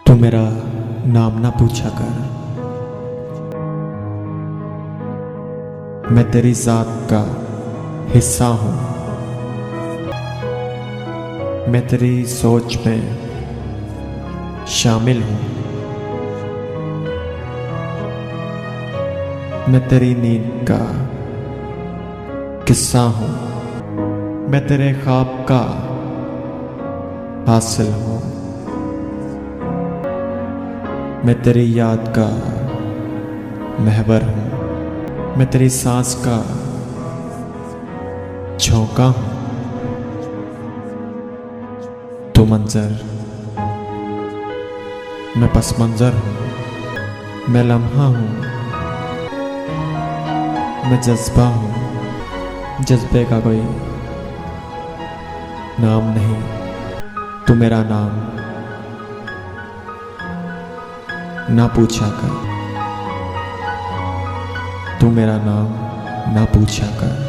तू मेरा नाम ना पूछा कर, मैं तेरी जात का हिस्सा हूँ। मैं तेरी सोच में शामिल हूँ। मैं तेरी नींद का किस्सा हूँ। मैं तेरे ख्वाब का हासिल हूँ। मैं तेरी याद का महवर हूँ। मैं तेरी सांस का झोंका हूँ। तू मंजर, मैं पस मंजर हूँ। मैं लम्हा हूँ, मैं जज्बा हूँ। जज्बे का कोई नाम नहीं, तू मेरा नाम ना पूछा कर। तू मेरा नाम ना पूछा कर।